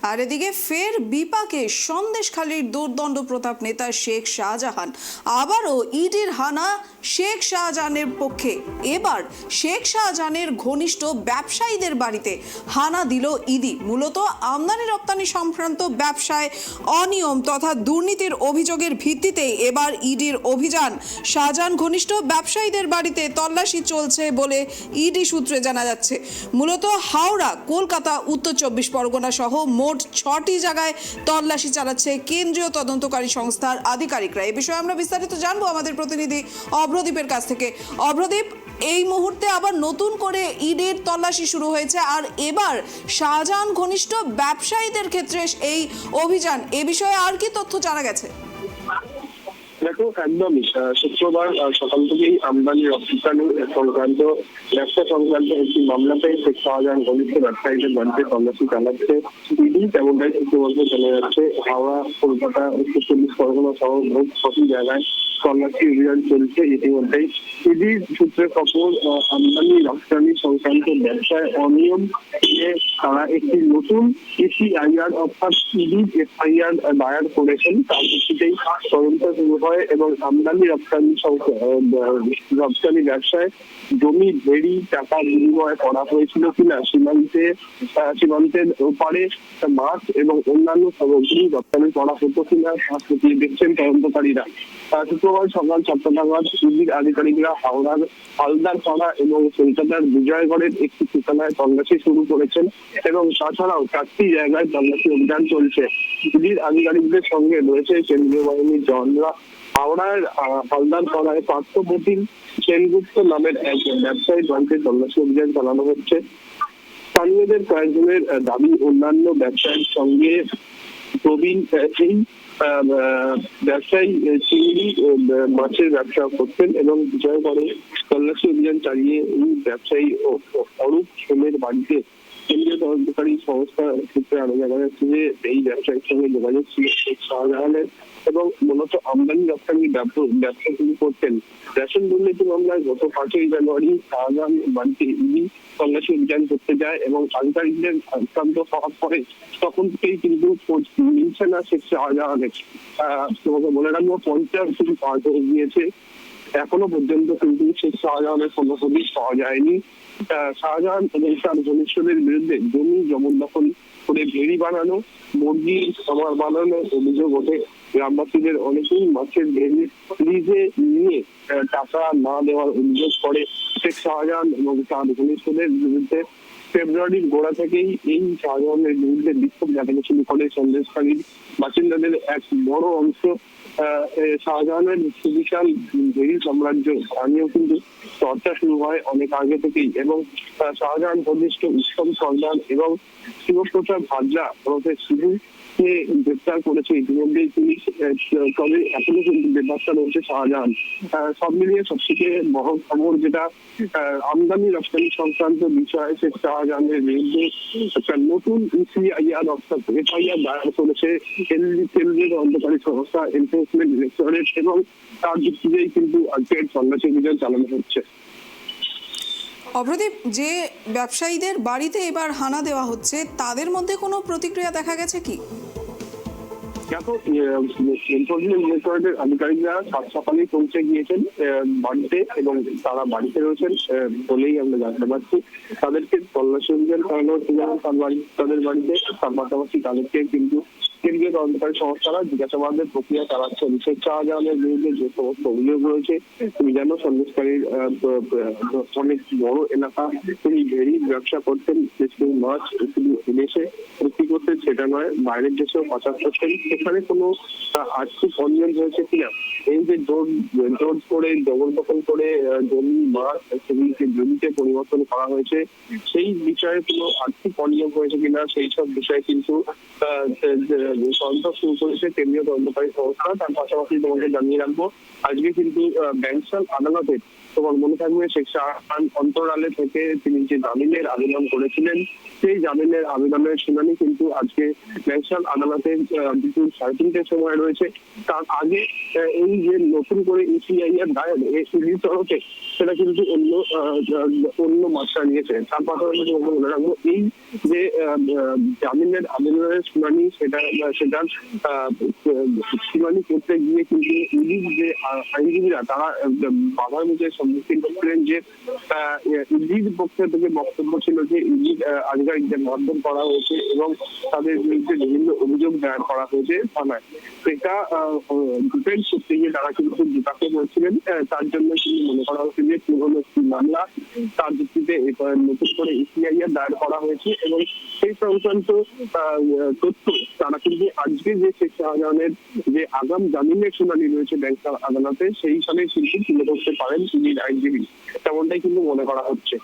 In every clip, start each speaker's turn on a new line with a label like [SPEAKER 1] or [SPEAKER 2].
[SPEAKER 1] আর এদিকে ফের বিপাকে সন্দেশখালীর দুর্দণ্ড প্রতাপ নেতা শেখ শাহজাহান। আবারও ইডির হানা শেখ শাহজাহানের পক্ষে। এবার শেখ শাহজাহানের ঘনিষ্ঠ ব্যবসায়ীদের বাড়িতে হানা দিল ইডি। মূলত আমদানি রপ্তানি সংক্রান্ত ব্যবসায় অনিয়ম তথা দুর্নীতির অভিযোগের ভিত্তিতে এবার ইডির অভিযান। শাহজাহান ঘনিষ্ঠ ব্যবসায়ীদের বাড়িতে তল্লাশি চলছে বলে ইডি সূত্রে জানা যাচ্ছে। মূলত হাওড়া, কলকাতা, উত্তর 24 পরগনা সহ মোট 6টি জায়গায় তল্লাশি চালাচ্ছে কেন্দ্রীয় তদন্তকারী সংস্থার আধিকারিকরা। এই বিষয়ে আমরা বিস্তারিত জানবো আমাদের প্রতিনিধি অভ্রদীপের কাছ থেকে। অভ্রদীপ, এই মুহূর্তে আবার নতুন করে ইডির তল্লাশি শুরু হয়েছে, আর এবার শাহজাহান ঘনিষ্ঠ ব্যবসায়ীদের ক্ষেত্রে এই অভিযান, এ বিষয়ে আর কি তথ্য জানা গেছে?
[SPEAKER 2] দেখো, একদমই শুক্রবার সকাল থেকেই আমদানি রপ্তানি সংক্রান্ত ব্যবসা সংক্রান্ত একটি মামলাতে শেখ শাহজাহান ঘনিষ্ঠ ব্যবসায়ীদের বাড়িতে তল্লাশি চালাচ্ছে ইডি। তেমনটাই শুক্রবার জানা যাচ্ছে। হাওড়া, কলকাতা, উত্তর 24 পরগনা সহ মোট 6টি জায়গায় তল্লাশি অভিযান চলছে ইতিমধ্যেই। ইডির সূত্রে খবর, আমদানি রপ্তানি সংক্রান্ত ব্যবসায় অনিয়ম নিয়ে তারা একটি নতুন এসিআইআর অর্থাৎ ইডির এফআইআর দায়ের করেছেন। তার ভিত্তিতেই তদন্ত শুরু হয় এবং আমদানি রপ্তানি ব্যবসায় জমি ভেড়ি টাকা বিনিময় করা হয়েছিল কিনা, সীমান্তের ওপারে মাছ এবং অন্যান্য সামগ্রী রপ্তানি করা হতো কিনা তা খতিয়ে দেখছেন তদন্তকারীরা। শুক্রবার সকাল 7টা নাগাদ ইডির আধিকারিকরা হাওড়ার হালদারপাড়া এবং কলকাতার বিজয়গড়ের একটি ঠিকানায় তল্লাশি শুরু করেছেন এবং তাছাড়াও 4টি জায়গায় তল্লাশি অভিযান চলছে। ইডির আধিকারিকদের সঙ্গে রয়েছে কেন্দ্রীয় বাহিনীর জওয়ানরা। হাওড়ার হালদারপাড়ায় পার্থপ্রতিম সেনগুপ্ত নামের এক ব্যবসায়ীর বাড়িতে তল্লাশি অভিযান চালানো হচ্ছে। স্থানীয়দের কয়েকজনের দাবি, অন্যান্য ব্যবসায়ীর সঙ্গে প্রবীণ এই ব্যবসায়ী চিংড়ি মাছের ব্যবসা করতেন এবং বিজয়গড়ে তল্লাশি অভিযান চালিয়ে এই ব্যবসায়ী অরূপ সেনের বাড়িতে কেন্দ্রীয় তদন্তকারী সংস্থা সূত্রে আরো জানা যাচ্ছে যে এই ব্যবসায়ীর সঙ্গে যোগাযোগ ছিল শেখ শাহজাহানের এবং মূলত আমদানি রপ্তানি ব্যবসা শুরু করতেন। রেশন দুর্নীতি মামলায় গত 5ই জানুয়ারি শাহজাহান বাড়িতে ইডি তল্লাশি অভিযান করতে যায় এবং আধিকারিকদের আক্রান্ত হওয়ার পরে তখন থেকেই কিন্তু মিলছে না শেখ শাহজাহানের। তোমাকে বলে রাখবো, 50 দিন পার হয়ে গিয়েছে, এখনো পর্যন্ত কিন্তু শেখ শাহজাহানের কোনো হদিশ পাওয়া যায়নি। শাহজাহান এবং তার ঘনিষ্ঠদের বিরুদ্ধে জমি জবরদখল করে ভেড়ি বানানো, মুরগির খামার বানানোর অভিযোগ ওঠে। গ্রামবাসীদের অনেকেই মাছের ভেড়ি লিজে নিয়ে টাকা না দেওয়ার অভিযোগ করে শেখ শাহজাহান এবং তার ঘনিষ্ঠদের বিরুদ্ধে। ফেব্রুয়ারির গোড়া থেকেই এই শাহজাহানের বিরুদ্ধে বিক্ষোভ দেখানো শুরু করে সন্দেশখালীর বাসিন্দাদের এক বড় অংশ। শাহজাহানের সুবিশাল ভেড়ি সাম্রাজ্য স্থানীয় কিন্তু চর্চা শুরু হয় অনেক আগে থেকেই এবং শাহজাহান ঘনিষ্ঠ উত্তম সর্দার এবং শিবপ্রসাদ হাজরা ওরফে শিবু কে গ্রেপ্তার করেছে ইতিমধ্যেই পুলিশ। তবে এখনো কিন্তু বেপাত্তা রয়েছে শাহজাহান। সব মিলিয়ে সবথেকে বড় খবর যেটা, আমদানি রপ্তানি সংক্রান্ত বিষয়ে শেখ শাহজাহানের বিরুদ্ধে একটা নতুন এসিআইআর অর্থাৎ এফআইআর দায়ের করেছে কেন্দ্রীয় তদন্তকারী সংস্থা এনফোর্সমেন্ট ডিরেক্টরেট এবং তার ভিত্তিতেই কিন্তু আজকে তল্লাশি অভিযান চালানো হচ্ছে।
[SPEAKER 1] অভ্রদীপ, যে ব্যবসায়ীদের বাড়িতে এবার হানা দেওয়া হচ্ছে তাদের মধ্যে কোনো প্রতিক্রিয়া দেখা গেছে কি?
[SPEAKER 2] দেখো, এনফোর্সমেন্ট ডিরেক্টরেটের আধিকারিকরা সাত সকালেই পৌঁছে গিয়েছেন বাড়িতে এবং তারা বাড়িতে রয়েছেন বলেই আমরা জানতে পারছি। তাদেরকে তল্লাশি অভিযান চালানো হচ্ছে তাদের বাড়িতে, তার পাশাপাশি তাদেরকে কিন্তু কেন্দ্রীয় তদন্তকারী সংস্থারা জিজ্ঞাসাবাদের প্রক্রিয়া চালাচ্ছেন। শেখ শাহজাহানের বিরুদ্ধে যে সমস্ত অভিযোগ রয়েছে, তুমি জানো সন্দেশখালীর অনেক বড় এলাকা, তিনি ভেড়ি ব্যবসা করতেন, মাছ শুধু বিদেশে বিক্রি করতেন সেটা নয়, বাইরের দেশেও পাচার করতেন। সেখানে কোনো আর্থিক অনিয়ম হয়েছে কিনা, এই যে জোর করে জবরদখল করে জমি মাছ সেগুলিকে জমিতে পরিবর্তন করা হয়েছে, সেই বিষয়ে কোনো আর্থিক অনিয়ম হয়েছে কিনা সেই সব বিষয়ে কিন্তু তদন্ত শুরু করেছে কেন্দ্রীয় তদন্তকারী সংস্থা। তার পাশাপাশি তোমাকে জানিয়ে রাখবো, আজকে কিন্তু ব্যাংকশাল আদালতে, তোমার মনে থাকবে শেখ শাহজাহান অন্তরালে থেকে তিনি যে জামিনের আবেদন করেছিলেন, সেই জামিনের আবেদনের শুনানি কিন্তু আজকে ব্যাংকশাল আদালতে দুপুর 3:30টার সময় রয়েছে। তার আগে এই যে নতুন করে এসিআইআর দায়ের ইডির তরফে সেটা কিন্তু অন্য মাত্রা নিয়েছে। তার পাশাপাশি মনে রাখবো, এই যে জামিনের আবেদনের শুনানি সেটার শুনানি করতে গিয়ে কিন্তু ইডির যে আইনজীবীরা তারা বাধার মুখে সম্মুখীন হচ্ছিলেন যে ইডির পক্ষ থেকে বক্তব্য ছিল যে ইডির আধিকারিকদের মারধর করা হয়েছে এবং তাদের বিরুদ্ধে বিভিন্ন অভিযোগ দায়ের করা হয়েছে থানায়। সেটা ডিফেন্স করতে গিয়ে তারা কিন্তু বিপাকে পড়ছিলেন। তার জন্য কিন্তু মনে করা হচ্ছে যে পুরনো একটি মামলা, তার ভিত্তিতে নতুন করে এফআইআর দায়ের করা হয়েছে এবং সেই সংক্রান্ত তথ্য তারা কিন্তু আজকে যে শেখ শাহজাহানের যে আগাম জামিনের শুনানি রয়েছে ব্যাংক আদালতে সেই সালে কিন্তু তুলে ধরতে পারেন ইডির আইনজীবী, তেমনটাই কিন্তু মনে করা হচ্ছে।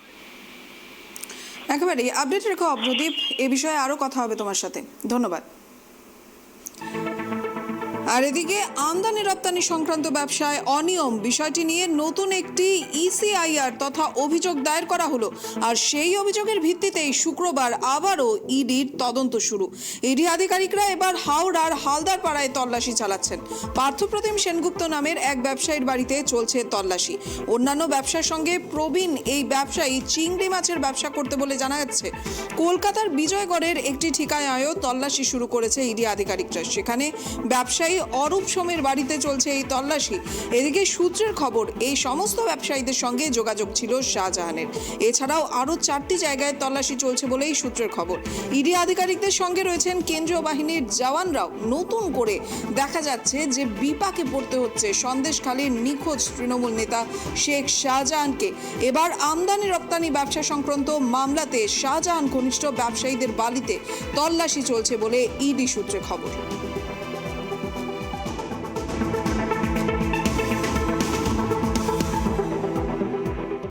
[SPEAKER 1] একেবারে আপডেট রেখো অভ্রদীপ, এ বিষয়ে আরো কথা হবে তোমার সাথে। ধন্যবাদ। আর এদিকে আমদানি রপ্তানি সংক্রান্ত ব্যবসায় অনিয়ম বিষয়টি নিয়ে নতুন একটি ইসিআইআর তথা অভিযোগ দায়ের করা হলো। আর সেই অভিযোগের ভিত্তিতেই শুক্রবার আবারও ইডির তদন্ত শুরু। ইডি আধিকারিকরা এবার হাওড়ার হালদারপাড়ায় তল্লাশি চালাচ্ছেন। পার্থপ্রতিম সেনগুপ্ত নামের এক ব্যবসায়ীর বাড়িতে চলছে তল্লাশি। অন্যান্য ব্যবসার সঙ্গে প্রবীণ এই ব্যবসায়ী চিংড়ি মাছের ব্যবসা করতে বলে জানা যাচ্ছে। কলকাতার বিজয়গড়ের একটি ঠিকানায়ও তল্লাশি শুরু করেছে ইডি আধিকারিকরা। সেখানে ব্যবসায়ী অরূপ সোমের বাড়িতে চলছে এই তল্লাশি। এদিকে সূত্রের খবর, এই সমস্ত ব্যবসায়ীদের সঙ্গে যোগাযোগ ছিল শাহজাহানের। এছাড়াও আরও 4টি জায়গায় তল্লাশি চলছে বলেই সূত্রের খবর। ইডি আধিকারিকদের সঙ্গে রয়েছেন কেন্দ্রীয় বাহিনীর জওয়ানরাও। নতুন করে দেখা যাচ্ছে যে বিপাকে পড়তে হচ্ছে সন্দেশখালীর নিখোঁজ তৃণমূল নেতা শেখ শাহজাহানকে। এবার আমদানি রপ্তানি ব্যবসা সংক্রান্ত মামলাতে শাহজাহান ঘনিষ্ঠ ব্যবসায়ীদের বাড়িতে তল্লাশি চলছে বলে ইডি সূত্রে খবর।